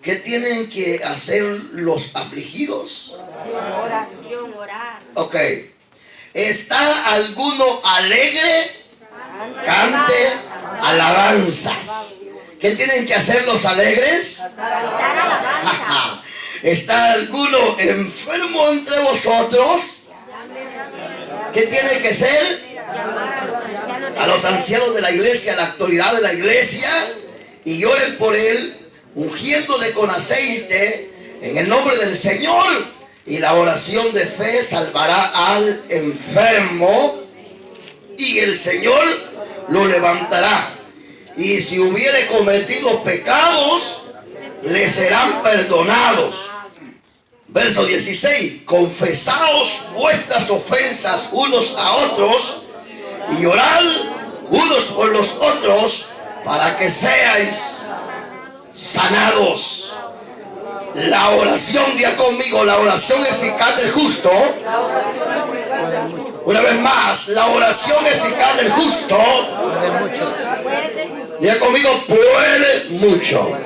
¿Qué tienen que hacer los afligidos? Oración, orar. Ok. ¿Está alguno alegre? Cante alabanzas. ¿Qué tienen que hacer los alegres? Cantar alabanza. ¿Está alguno enfermo entre vosotros? ¿Qué tiene que ser? A los ancianos de la iglesia, a la autoridad de la iglesia, y oren por él, ungiéndole con aceite en el nombre del Señor, y la oración de fe salvará al enfermo y el Señor lo levantará, y si hubiere cometido pecados le serán perdonados. Verso 16: confesaos vuestras ofensas unos a otros y orad unos por los otros para que seáis sanados. La oración, diga conmigo, la oración eficaz del justo. Una vez más, la oración eficaz del justo, diga conmigo, puede mucho.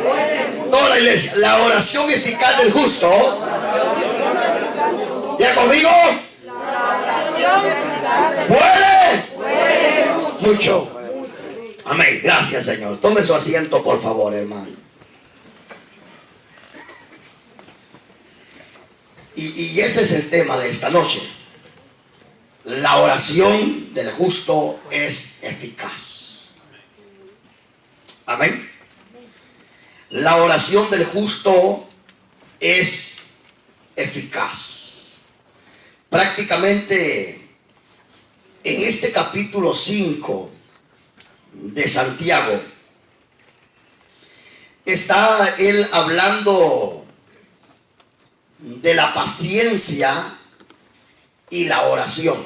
Toda la iglesia, la oración eficaz del justo, diga conmigo, puede mucho. Amén. Gracias, Señor. Tome su asiento, por favor, hermano. Y ese es el tema de esta noche. La oración del justo es eficaz. Amén. La oración del justo es eficaz. Prácticamente en este capítulo 5 de Santiago está él hablando de la paciencia y la oración.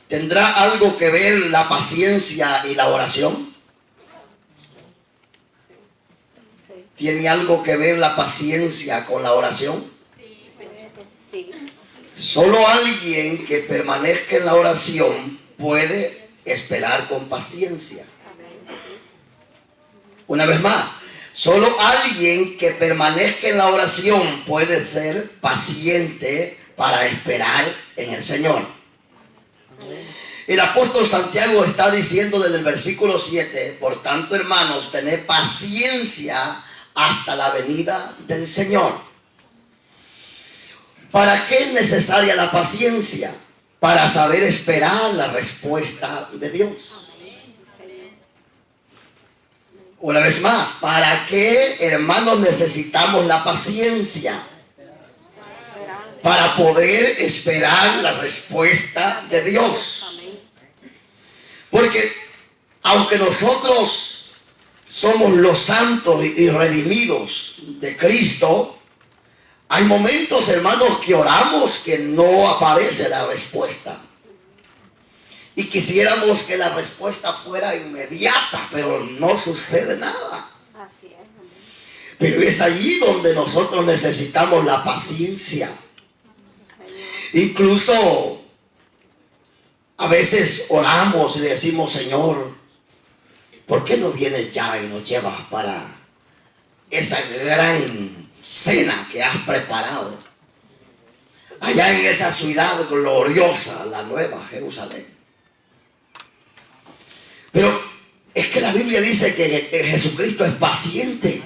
¿Tendrá algo que ver la paciencia y la oración? ¿Tiene algo que ver la paciencia con la oración? Sí. Solo alguien que permanezca en la oración puede esperar con paciencia. Una vez más, solo alguien que permanezca en la oración puede ser paciente para esperar en el Señor. El apóstol Santiago está diciendo desde el versículo 7: por tanto, hermanos, tened paciencia hasta la venida del Señor. ¿Para qué es necesaria la paciencia? Para saber esperar la respuesta de Dios. Una vez más, ¿para qué, hermanos, necesitamos la paciencia? Para poder esperar la respuesta de Dios. Porque aunque nosotros somos los santos y redimidos de Cristo, hay momentos, hermanos, que oramos que no aparece la respuesta. Y quisiéramos que la respuesta fuera inmediata, pero no sucede nada. Así es. Pero es allí donde nosotros necesitamos la paciencia. Incluso a veces oramos y le decimos: Señor, ¿por qué no vienes ya y nos llevas para esa gran cena que has preparado allá en esa ciudad gloriosa, la Nueva Jerusalén? Pero es que la Biblia dice que Jesucristo es paciente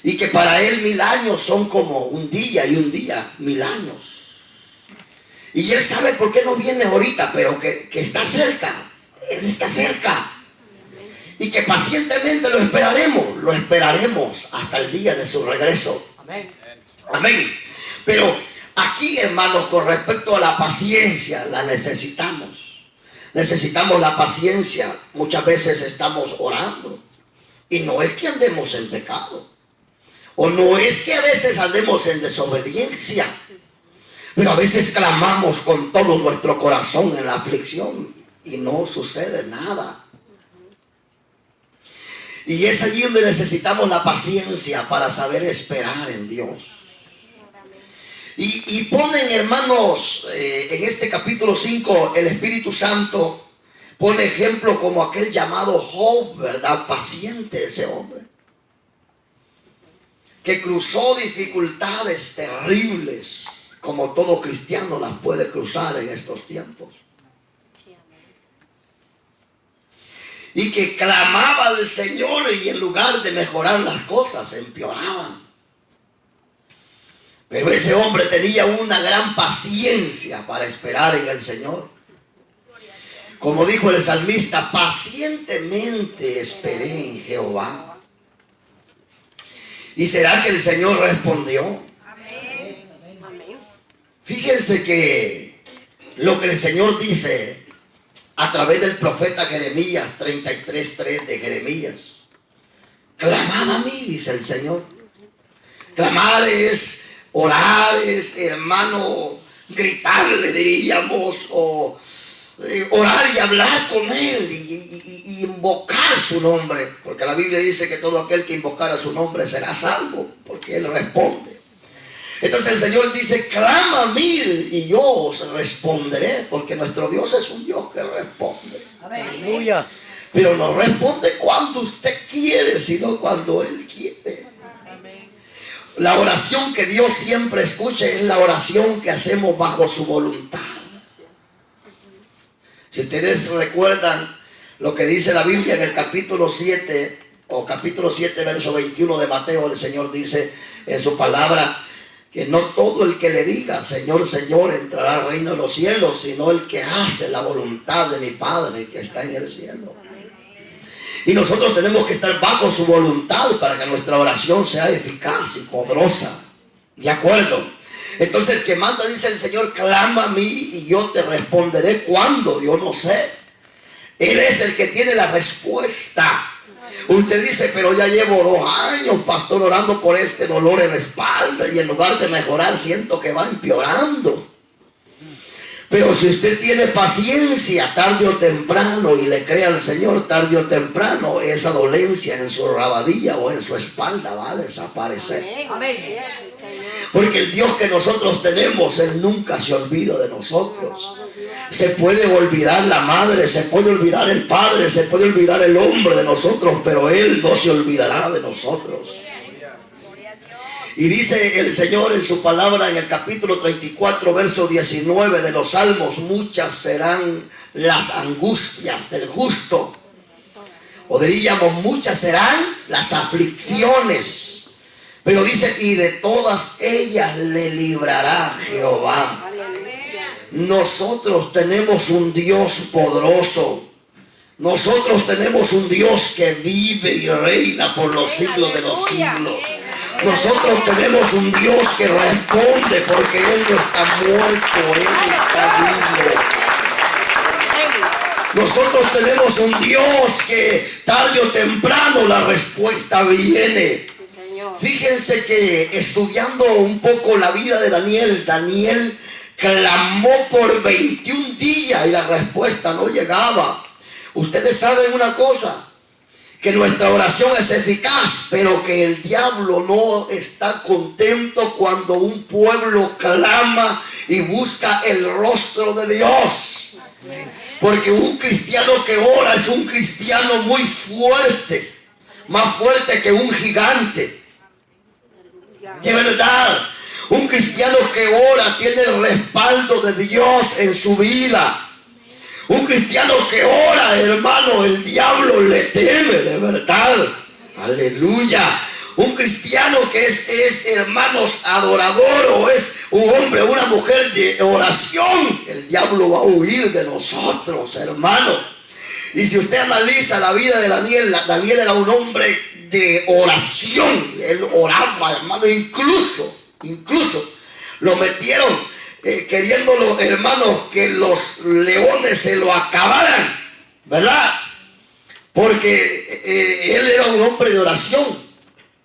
y que para él 1000 años son como un día, y un día 1000 años. Y él sabe por qué no viene ahorita, pero que está cerca. Él está cerca. Y que pacientemente lo esperaremos hasta el día de su regreso. Amén. Amén. Pero aquí, hermanos, con respecto a la paciencia, la necesitamos. Necesitamos la paciencia. Muchas veces estamos orando y no es que andemos en pecado, o no es que a veces andemos en desobediencia, pero a veces clamamos con todo nuestro corazón en la aflicción y no sucede nada. Y es allí donde necesitamos la paciencia para saber esperar en Dios. Y ponen, hermanos, en este capítulo 5, el Espíritu Santo pone ejemplo como aquel llamado Job, ¿verdad? Paciente ese hombre. que cruzó dificultades terribles, como todo cristiano las puede cruzar en estos tiempos. Y que clamaba al Señor y en lugar de mejorar las cosas, empeoraban. Pero ese hombre tenía una gran paciencia para esperar en el Señor. Como dijo el salmista, pacientemente esperé en Jehová. ¿Y será que el Señor respondió? Amén. Fíjense que lo que el Señor dice a través del profeta Jeremías, 33:3 de Jeremías. Clamad a mí, dice el Señor. Clamar es orar, es, hermano, gritarle, diríamos, o orar y hablar con Él y invocar su nombre, porque la Biblia dice que todo aquel que invocara su nombre será salvo, porque Él responde. Entonces el Señor dice, clama a mí y yo os responderé, porque nuestro Dios es un Dios que responde. Aleluya. Pero no responde cuando usted quiere, sino cuando Él quiere. La oración que Dios siempre escucha es la oración que hacemos bajo su voluntad. Si ustedes recuerdan lo que dice la Biblia en el capítulo 7, o capítulo 7, verso 21 de Mateo, el Señor dice en su palabra que no todo el que le diga Señor, Señor entrará al reino de los cielos, sino el que hace la voluntad de mi Padre que está en el cielo. Y nosotros tenemos que estar bajo su voluntad para que nuestra oración sea eficaz y poderosa. ¿De acuerdo? Entonces el que manda, dice el Señor, clama a mí y yo te responderé. ¿Cuándo? Yo no sé. Él es el que tiene la respuesta. Usted dice, pero ya llevo 2 años, pastor, orando por este dolor en la espalda y en lugar de mejorar siento que va empeorando. Pero si usted tiene paciencia, tarde o temprano, y le cree al Señor, tarde o temprano, esa dolencia en su rabadilla o en su espalda va a desaparecer. Amén. Porque el Dios que nosotros tenemos, Él nunca se olvida de nosotros. Se puede olvidar la madre, se puede olvidar el padre, se puede olvidar el hombre de nosotros, pero Él no se olvidará de nosotros. Y dice el Señor en su palabra en el capítulo 34, verso 19 de los Salmos, muchas serán las angustias del justo. O diríamos, muchas serán las aflicciones. Pero dice, y de todas ellas le librará Jehová. Nosotros tenemos un Dios poderoso. Nosotros tenemos un Dios que vive y reina por los siglos de los siglos. Nosotros tenemos un Dios que responde porque Él no está muerto, Él está vivo. Nosotros tenemos un Dios que tarde o temprano la respuesta viene. Fíjense que estudiando un poco la vida de Daniel, Daniel clamó por 21 días y la respuesta no llegaba. Ustedes saben una cosa, que nuestra oración es eficaz, pero que el diablo no está contento cuando un pueblo clama y busca el rostro de Dios. Porque un cristiano que ora es un cristiano muy fuerte, más fuerte que un gigante. De verdad, un cristiano que ora tiene el respaldo de Dios en su vida. Un cristiano que ora, hermano, el diablo le teme, de verdad. Aleluya. Un cristiano que es hermanos, adorador, o es un hombre o una mujer de oración, el diablo va a huir de nosotros, hermano. Y si usted analiza la vida de Daniel, Daniel era un hombre de oración. Él oraba, hermano, incluso lo metieron queriéndolo, hermanos, que los leones se lo acabaran, ¿verdad? Porque él era un hombre de oración.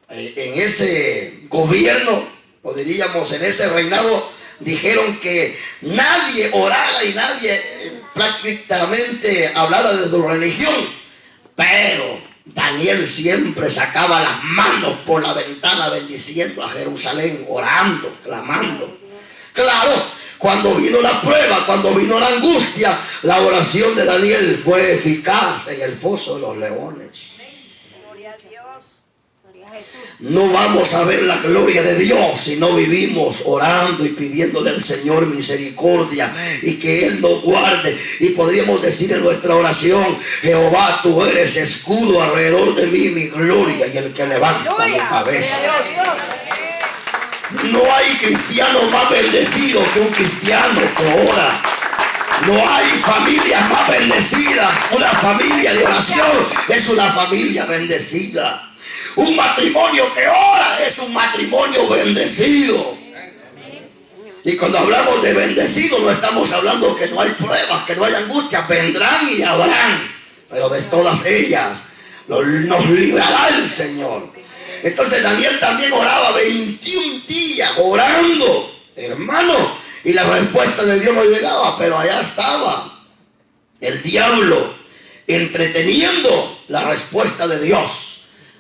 En ese gobierno, o diríamos en ese reinado, dijeron que nadie orara y nadie prácticamente hablara de su religión. Pero Daniel siempre sacaba las manos por la ventana bendiciendo a Jerusalén, orando, clamando. Claro, cuando vino la prueba, cuando vino la angustia, la oración de Daniel fue eficaz en el foso de los leones. No vamos a ver la gloria de Dios si no vivimos orando y pidiéndole al Señor misericordia y que Él nos guarde. Y podríamos decir en nuestra oración: Jehová, tú eres escudo alrededor de mí, mi gloria y el que levanta mi cabeza. No hay cristiano más bendecido que un cristiano que ora. No hay familia más bendecida. Una familia de oración es una familia bendecida. Un matrimonio que ora es un matrimonio bendecido. Y cuando hablamos de bendecido, no estamos hablando que no hay pruebas, que no hay angustias. Vendrán y habrán, pero de todas ellas nos librará el Señor. Entonces Daniel también oraba 21 días orando, hermano, y la respuesta de Dios no llegaba, pero allá estaba el diablo entreteniendo la respuesta de Dios.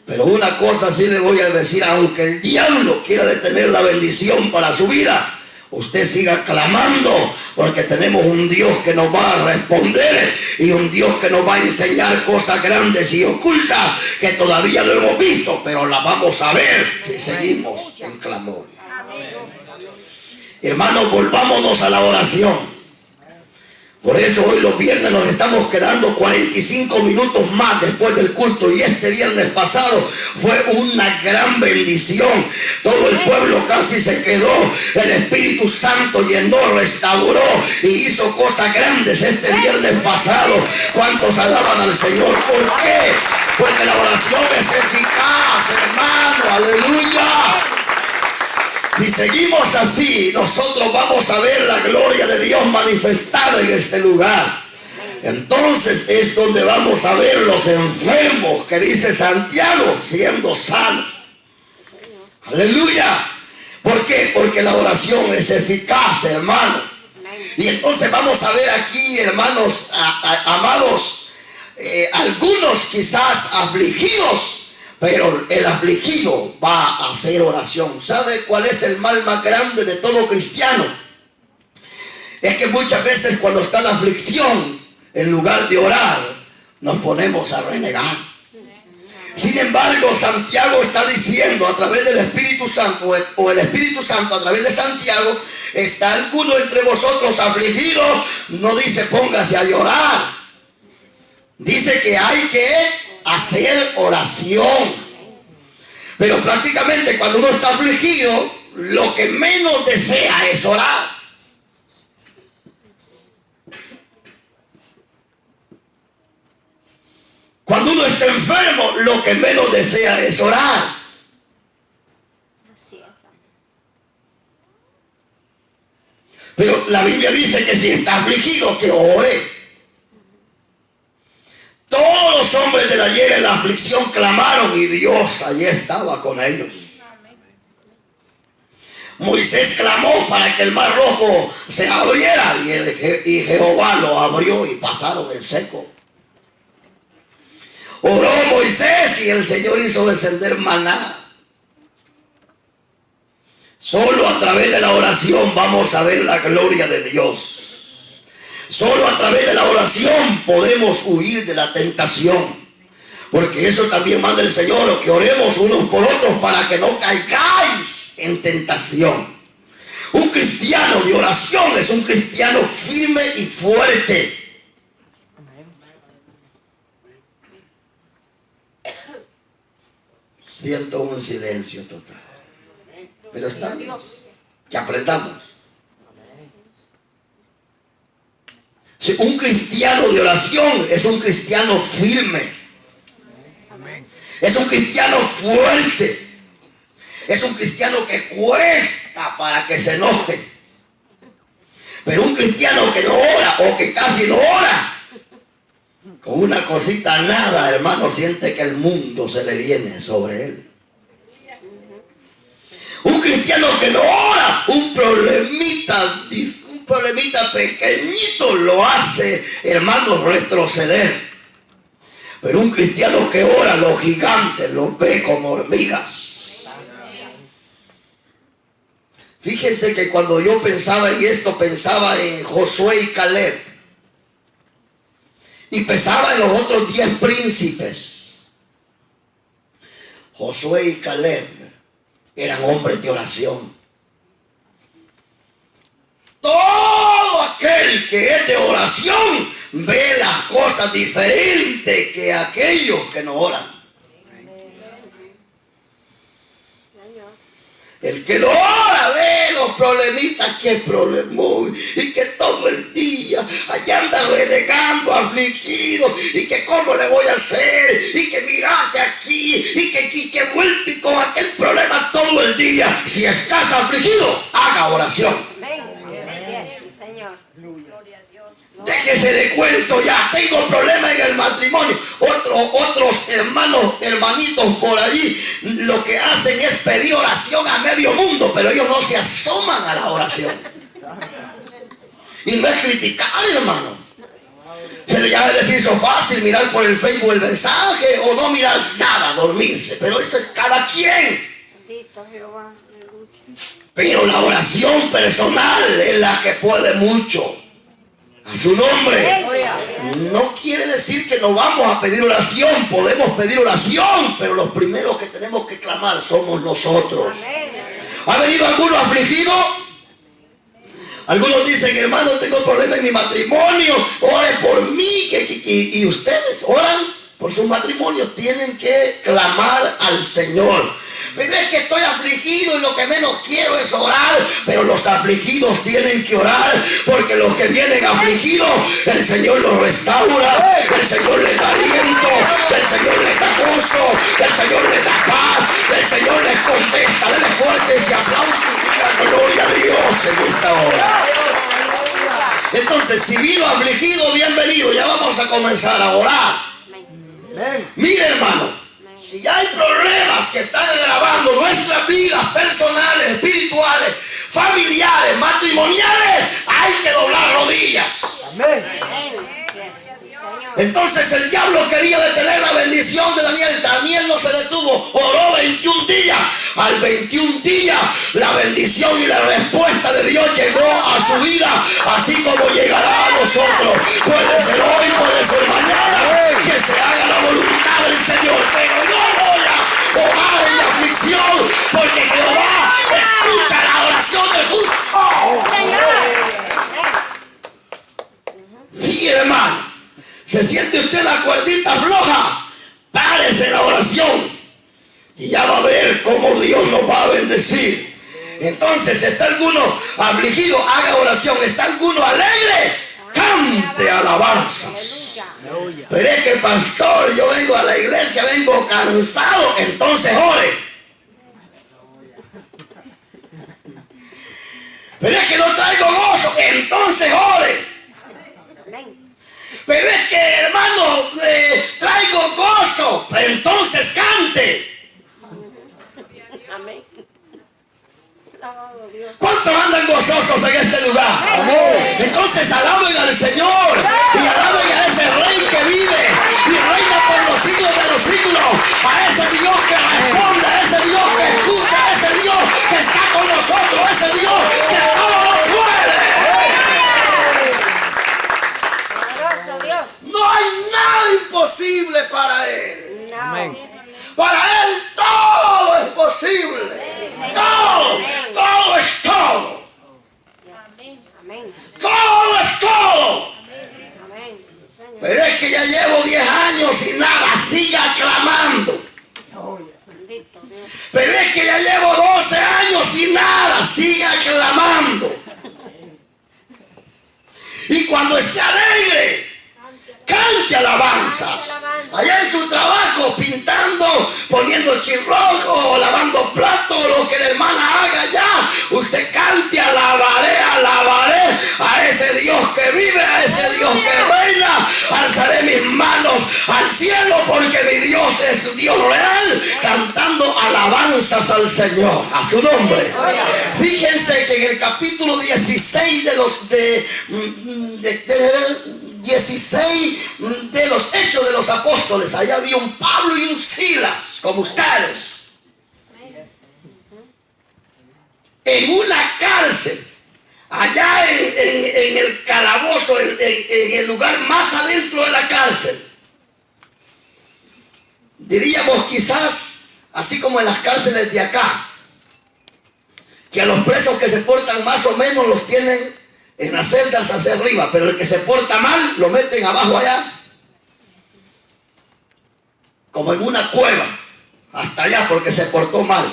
Pero una cosa sí le voy a decir: aunque el diablo quiera detener la bendición para su vida, usted siga clamando, porque tenemos un Dios que nos va a responder y un Dios que nos va a enseñar cosas grandes y ocultas que todavía no hemos visto, pero las vamos a ver si seguimos en clamor. Hermanos, volvámonos a la oración. Por eso hoy los viernes nos estamos quedando 45 minutos más después del culto, y este viernes pasado fue una gran bendición. Todo el pueblo casi se quedó. El Espíritu Santo llenó, restauró y hizo cosas grandes este viernes pasado. ¿Cuántos alaban al Señor? ¿Por qué? Porque la oración es eficaz, hermano. Aleluya. Si seguimos así, nosotros vamos a ver la gloria de Dios manifestada en este lugar. Entonces es donde vamos a ver los enfermos, que dice Santiago, siendo sanos. Aleluya. ¿Por qué? Porque la oración es eficaz, hermano. Y entonces vamos a ver aquí, hermanos, amados, algunos quizás afligidos. Pero el afligido va a hacer oración. ¿Sabe cuál es el mal más grande de todo cristiano? Es que muchas veces cuando está la aflicción, en lugar de orar, nos ponemos a renegar. Sin embargo, Santiago está diciendo a través del Espíritu Santo, o el Espíritu Santo a través de Santiago: ¿está alguno entre vosotros afligido? No dice póngase a llorar. Dice que hay que hacer oración. Pero prácticamente cuando uno está afligido, lo que menos desea es orar. Cuando uno está enfermo, lo que menos desea es orar. Pero la Biblia dice que si está afligido, que ore. Todos los hombres del ayer en la aflicción clamaron y Dios allí estaba con ellos. Moisés clamó para que el mar rojo se abriera y Jehová lo abrió y pasaron en seco. Oró Moisés y el Señor hizo descender maná. Solo a través de la oración vamos a ver la gloria de Dios. Solo a través de la oración podemos huir de la tentación. Porque eso también manda el Señor, que oremos unos por otros para que no caigáis en tentación. Un cristiano de oración es un cristiano firme y fuerte. Siento un silencio total. Pero está bien que aprendamos. Un cristiano de oración es un cristiano firme. Es un cristiano fuerte. Es un cristiano que cuesta para que se enoje. Pero un cristiano que no ora o que casi no ora, con una cosita nada, hermano, siente que el mundo se le viene sobre él. Un cristiano que no ora, un problemita pequeñito lo hace, hermano, retroceder. Pero un cristiano que ora, los gigantes los ve como hormigas. Fíjense que cuando yo pensaba en esto, pensaba en Josué y Caleb. Y pensaba en los otros 10 príncipes. Josué y Caleb eran hombres de oración. Todo aquel que es de oración ve las cosas diferentes que aquellos que no oran. El que lo ora ve los problemitas, que problemón, y que todo el día allá anda renegando, afligido, y que cómo le voy a hacer, y que mira que aquí, y que vuelve con aquel problema todo el día. Si estás afligido, haga oración. Déjese de cuento ya, tengo problemas en el matrimonio. Otros hermanitos por allí, lo que hacen es pedir oración a medio mundo, pero ellos no se asoman a la oración. Y no es criticar, hermano. Ya les hizo fácil mirar por el Facebook el mensaje o no mirar nada, dormirse. Pero eso es cada quien. Pero la oración personal es la que puede mucho. A su nombre. No quiere decir que no vamos a pedir oración. Podemos pedir oración, pero los primeros que tenemos que clamar somos nosotros. ¿Ha venido alguno afligido? Algunos dicen, hermano, tengo problemas en mi matrimonio, ore por mí. Y ustedes oran por sus matrimonios. Tienen que clamar al Señor. Pero es que estoy afligido y lo que menos quiero es orar. Pero los afligidos tienen que orar, porque los que vienen afligidos, el Señor los restaura, el Señor les da aliento, el Señor les da gozo, el Señor les da paz, el Señor les contesta. Denle fuerte ese aplauso y diga gloria a Dios en esta hora. Entonces, si vino afligido, bienvenido. Ya vamos a comenzar a orar. Mire, hermano, si hay problemas que están agravando nuestras vidas personales, espirituales, familiares, matrimoniales, hay que doblar rodillas. Entonces el diablo quería detener la bendición de Daniel. Daniel no se detuvo, oró 21 días. Al 21 días la bendición y la respuesta de Dios llegó a su vida, así como llegará a nosotros. Puede ser hoy, puede ser mañana, que se haga la voluntad del Señor. Pero no voy a orar en la aflicción, porque Jehová escucha la oración del justo. Sí, hermano. ¿Se siente usted la cuerdita floja? Párese la oración y ya va a ver cómo Dios nos va a bendecir. Entonces, ¿está alguno afligido? Haga oración. ¿Está alguno alegre? Cante alabanzas. Pero es que, pastor, yo vengo a la iglesia, vengo cansado. Entonces ore. Pero es que no traigo gozo. Entonces ore. Pero es que, hermano, traigo gozo. Entonces cante. Amén. ¿Cuántos andan gozosos en este lugar? Amén. Entonces alaben al Señor y alaben a ese Rey que vive y reina por los siglos de los siglos. A ese Dios que responde, a ese Dios que escucha, a ese Dios que está con nosotros, a ese Dios que todo lo puede. No hay nada imposible para Él. Amén. Para Él todo es posible. Todo es todo. Todo es todo. Pero es que ya llevo 10 años y nada, siga clamando. Pero es que ya llevo 12 años y nada, siga clamando. Y cuando esté alegre, cante alabanzas. Allá en su trabajo, pintando, poniendo chirroco, lavando platos, lo que la hermana haga ya, usted cante, alabaré a ese Dios que vive, a ese Dios que reina. Alzaré mis manos al cielo, porque mi Dios es Dios real, cantando alabanzas al Señor, a su nombre. Fíjense que en el capítulo 16 16 de los Hechos de los Apóstoles, allá había un Pablo y un Silas, como ustedes, en una cárcel, allá en el calabozo, en el lugar más adentro de la cárcel. Diríamos quizás así como en las cárceles de acá, que a los presos que se portan más o menos los tienen en las celdas hacia arriba, pero el que se porta mal lo meten abajo allá, como en una cueva, hasta allá porque se portó mal.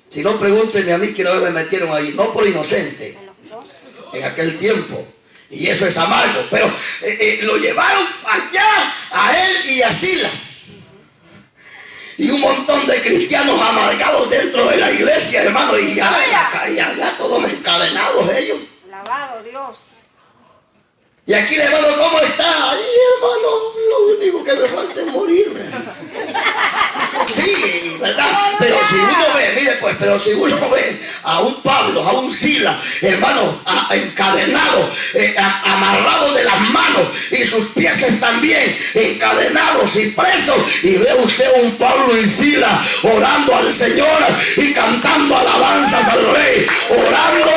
Si no, pregúntenme a mí que no me metieron ahí, no por inocente, en aquel tiempo. Y eso es amargo, pero lo llevaron allá a él y a Silas. Y un montón de cristianos amargados dentro de la iglesia, hermano, y ya todos encadenados ellos. Alabado Dios. Y aquí, hermano, ¿cómo está? Ay, hermano, lo único que me falta es morirme. Sí, ¿verdad? Pero si uno ve, mire pues, pero si uno ve a un Pablo, a un Silas, hermano, encadenado, amarrado de las manos y sus pies también encadenados y presos, y ve usted un Pablo y Silas orando al Señor y cantando alabanzas al Rey, orando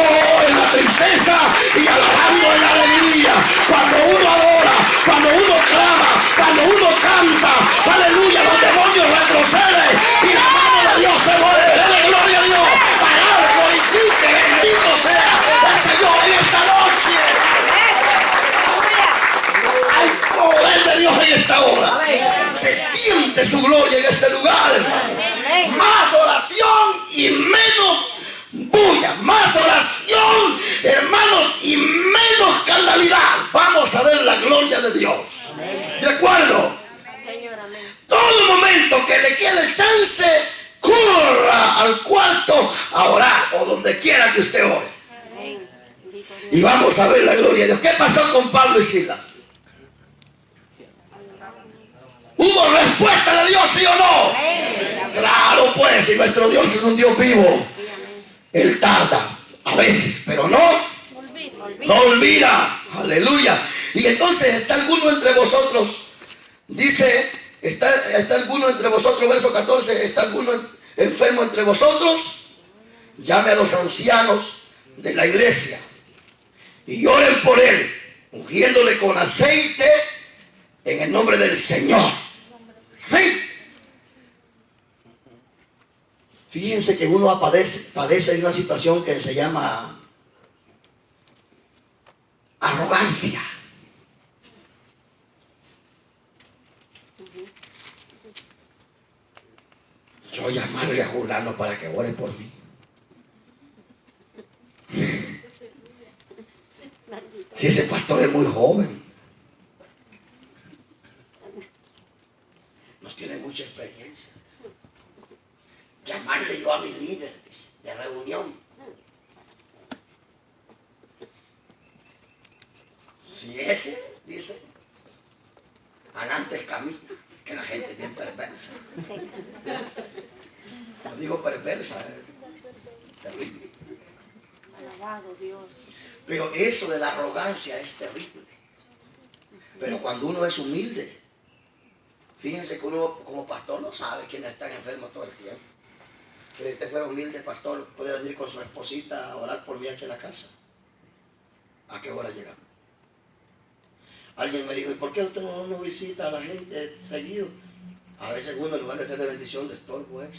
en la tristeza y alabando en la alegría. Cuando uno adora, cuando uno clama, cuando uno canta, aleluya, los demonios retroceden y la mano de Dios se mueve. Dele gloria a Dios, alabe, glorifique, bendito sea el Señor en esta noche. Hay poder de Dios en esta hora. Se siente su gloria en este lugar, hermano. Más oración y menos bulla, más oración, hermanos, y menos carnalidad. Vamos a ver la gloria de Dios. ¿De acuerdo? Todo momento que le quede chance, corra al cuarto a orar, o donde quiera que usted ore. Y vamos a ver la gloria de Dios. ¿Qué pasó con Pablo y Silas? ¿Hubo respuesta de Dios, sí o no? Claro, pues, si nuestro Dios es un Dios vivo, Él tarda a veces, pero no olvida. Aleluya. Y entonces está alguno entre vosotros, dice, está alguno entre vosotros, verso 14, está alguno enfermo entre vosotros, llame a los ancianos de la iglesia y oren por él, ungiéndole con aceite en el nombre del Señor. Amén. Fíjense que uno padece de una situación que se llama arrogancia. Yo llamarle a Julano para que ore por mí. Si ese pastor es muy joven, no tiene mucha experiencia. Llamarle yo a mi líder de reunión. Si ese, dice, adelante camina, que la gente es bien perversa. No digo perversa, terrible. Alabado Dios. Pero eso de la arrogancia es terrible. Pero cuando uno es humilde, fíjense que uno como pastor no sabe quiénes están enfermos todo el tiempo. Pero si usted fuera humilde, pastor, puede venir con su esposita a orar por mí aquí en la casa. ¿A qué hora llegamos? Alguien me dijo, ¿y por qué usted no visita a la gente seguido? A veces uno en lugar de ser de bendición, de estorbo es.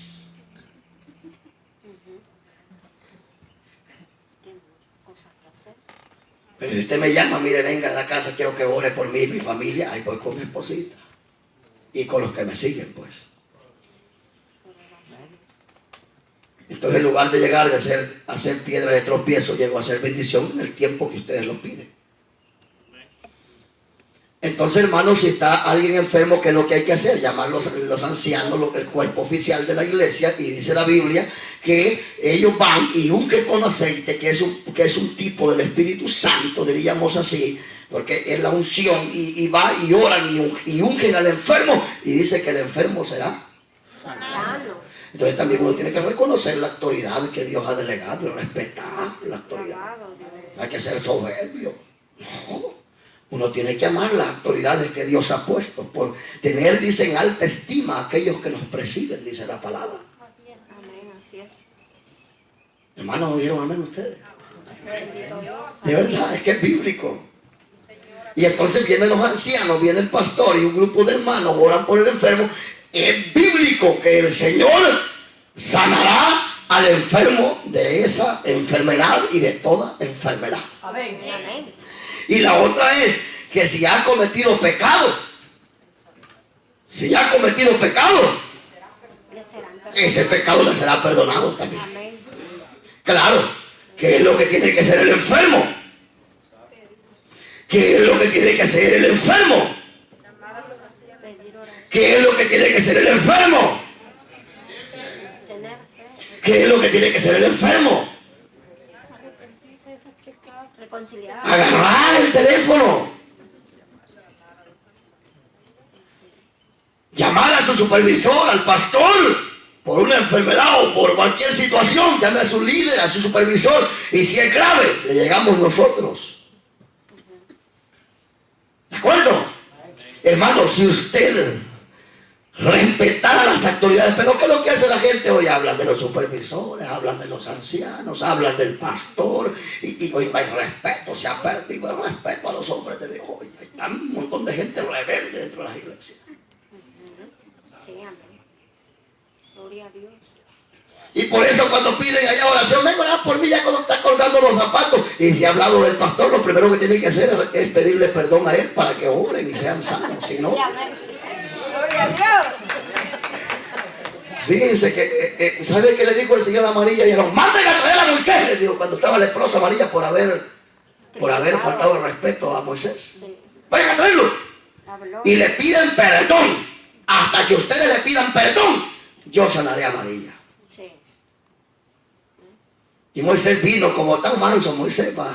Pero si usted me llama, mire, venga a la casa, quiero que ore por mí y mi familia, ahí voy con mi esposita. Y con los que me siguen, pues. Entonces, en lugar de llegar a hacer piedra de tropiezo, llego a hacer bendición en el tiempo que ustedes lo piden. Entonces, hermanos, si está alguien enfermo, ¿qué es lo que hay que hacer? Llamar los ancianos, el cuerpo oficial de la iglesia, y dice la Biblia que ellos van y ungen con aceite, que es un tipo del Espíritu Santo, diríamos así, porque es la unción, y va y oran y ungen al enfermo, y dice que el enfermo será sano. Entonces también uno tiene que reconocer la autoridad que Dios ha delegado y respetar la autoridad. No hay que ser soberbio. No. Uno tiene que amar las autoridades que Dios ha puesto. Por tener, dice, en alta estima a aquellos que nos presiden, dice la palabra. Amén, así es. Hermanos, ¿no vieron amén ustedes? De verdad, es que es bíblico. Y entonces vienen los ancianos, viene el pastor y un grupo de hermanos oran por el enfermo. es bíblico que el Señor sanará al enfermo de esa enfermedad y de toda enfermedad. Amén. Amén. Y la otra es que si ha cometido pecado, ese pecado le será perdonado también. Amén. Claro, ¿qué es lo que tiene que hacer el enfermo? ¿Qué es lo que tiene que hacer el enfermo? ¿Qué es lo que tiene que hacer el enfermo? ¿Qué es lo que tiene que hacer el enfermo? Agarrar el teléfono, llamar a su supervisor, al pastor, por una enfermedad o por cualquier situación. Llame a su líder, a su supervisor, y si es grave, le llegamos nosotros. ¿De acuerdo? Hermano, si usted respetara las autoridades, pero ¿qué es lo que hace la gente hoy? Hablan de los supervisores, hablan de los ancianos, hablan del pastor, y hoy no hay respeto, se ha perdido el respeto a los hombres de Dios. Hoy hay un montón de gente rebelde dentro de las iglesias. Sí, amén. Gloria a Dios. Y por eso cuando piden allá oración, vengo a orar por mí ya cuando está colgando los zapatos. Y si ha hablado del pastor, lo primero que tiene que hacer es pedirle perdón a él para que oren y sean sanos. Si no, gloria a Dios. fíjense que, ¿sabe qué le dijo el Señor a María? Y nos manden a traer a Moisés, le dijo, cuando estaba leprosa María por haber faltado el respeto a Moisés. Sí. Vayan a traerlo. Habló. Y le piden perdón. Hasta que ustedes le pidan perdón, yo sanaré a María. Sí. Y Moisés vino como tan manso, Moisés va.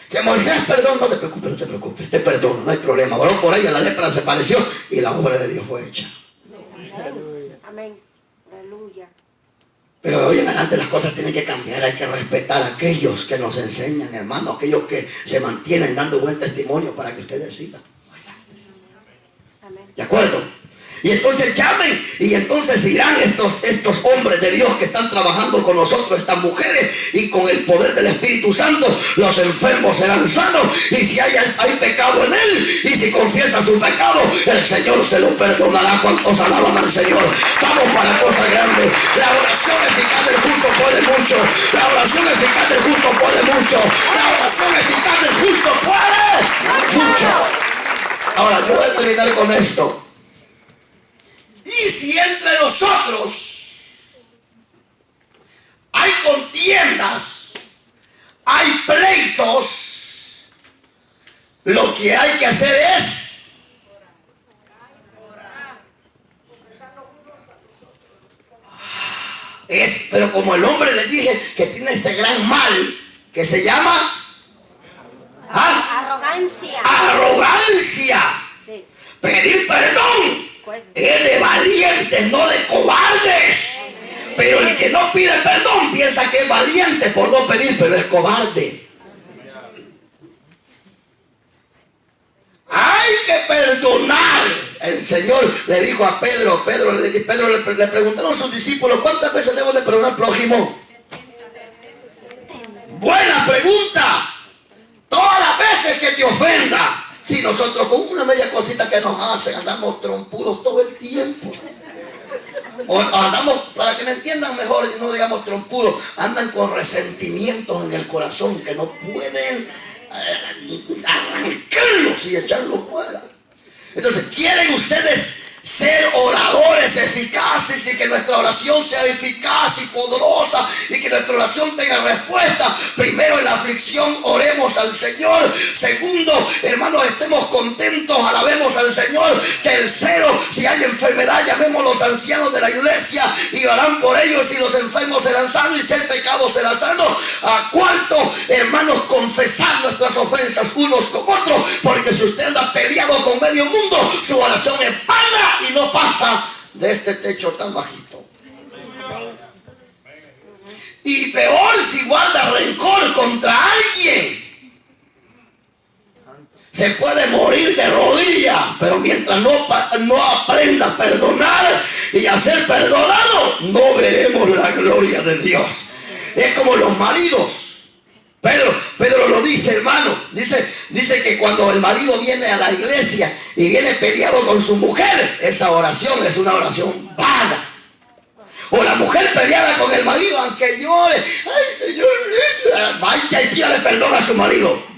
Que Moisés, perdón, no te preocupes, te perdono, no hay problema. Oró por ella, la lepra se pareció y la obra de Dios fue hecha. Amén. Amén. Aleluya. Pero de hoy en adelante las cosas tienen que cambiar, hay que respetar a aquellos que nos enseñan, hermano, aquellos que se mantienen dando buen testimonio para que ustedes sigan. Amén. ¿De acuerdo? Y entonces llamen, y entonces irán estos hombres de Dios que están trabajando con nosotros, estas mujeres, y con el poder del Espíritu Santo, los enfermos serán sanos. Y si hay pecado en él, y si confiesa su pecado, el Señor se lo perdonará. ¿Cuántos alaban al Señor? Vamos para cosas grandes. La oración eficaz del justo puede mucho. La oración eficaz del justo puede mucho. La oración eficaz del justo puede mucho. Ahora, yo voy a terminar con esto. Y si entre nosotros hay contiendas, hay pleitos, lo que hay que hacer es, pero como el hombre le dije que tiene ese gran mal que se llama arrogancia. Sí. Pedir perdón es de valientes, no de cobardes. Pero el que no pide perdón piensa que es valiente por no pedir, pero es cobarde. Hay que perdonar. El Señor le dijo a Pedro le preguntaron a sus discípulos, ¿cuántas veces debo de perdonar al prójimo? Buena pregunta. Todas las veces que te ofenda. Si nosotros con una media cosita que nos hacen andamos trompudos todo el tiempo. O andamos, para que me entiendan mejor, no digamos trompudos, andan con resentimientos en el corazón que no pueden arrancarlos y echarlos fuera. Entonces, ¿quieren ustedes ser oradores eficaces y que nuestra oración sea eficaz y poderosa y que nuestra oración tenga respuesta? Primero, en la aflicción oremos al Señor. Segundo, hermanos, estemos contentos, alabemos al Señor. Tercero, si hay enfermedad, llamemos a los ancianos de la iglesia y orarán por ellos y los enfermos serán sanos y si hay pecado será sano. Cuarto, hermanos, confesar nuestras ofensas unos con otros, porque si usted anda peleado con medio mundo, su oración es vana y no pasa de este techo tan bajito. Y peor si guarda rencor contra alguien, se puede morir de rodillas, pero mientras no aprenda a perdonar y a ser perdonado, no veremos la gloria de Dios. Es como los maridos. Pedro lo dice, hermano. Dice que cuando el marido viene a la iglesia y viene peleado con su mujer, esa oración es una oración vaga. O la mujer peleada con el marido, aunque llore, ay Señor, vaya y pídale perdón a su marido.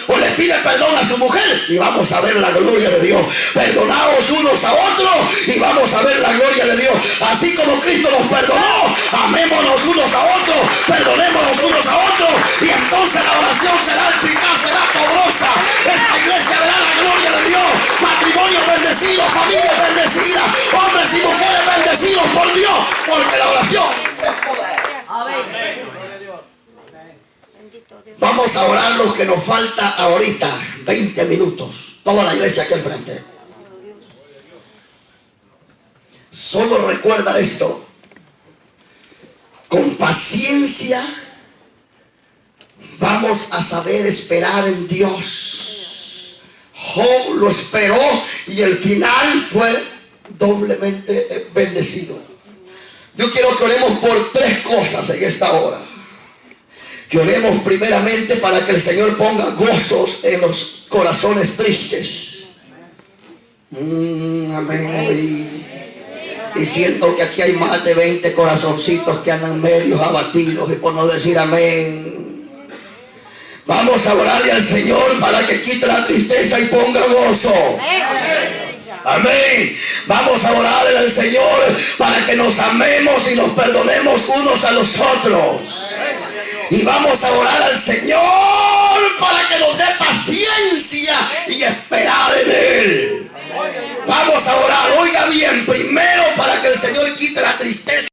O le pide perdón a su mujer y vamos a ver la gloria de Dios. Perdonaos unos a otros y vamos a ver la gloria de Dios. Así como Cristo nos perdonó, amémonos unos a otros, perdonémonos unos a otros, y entonces la oración será eficaz, será poderosa. Esta iglesia verá la gloria de Dios. Matrimonios bendecidos, familias bendecidas, hombres y mujeres bendecidos por Dios, porque la oración es poder. Amén. Vamos a orar los que nos falta ahorita, 20 minutos. Toda la iglesia aquí al frente. Solo recuerda esto. Con paciencia vamos a saber esperar en Dios. Job lo esperó y el final fue doblemente bendecido. Yo quiero que oremos por 3 cosas en esta hora. Que oremos primeramente para que el Señor ponga gozos en los corazones tristes. Amén. Y siento que aquí hay más de 20 corazoncitos que andan medios abatidos, y por no decir amén. Vamos a orarle al Señor para que quite la tristeza y ponga gozo. Amén. Vamos a orarle al Señor para que nos amemos y nos perdonemos unos a los otros. Y vamos a orar al Señor para que nos dé paciencia y esperar en Él. Vamos a orar, oiga bien, primero para que el Señor quite la tristeza.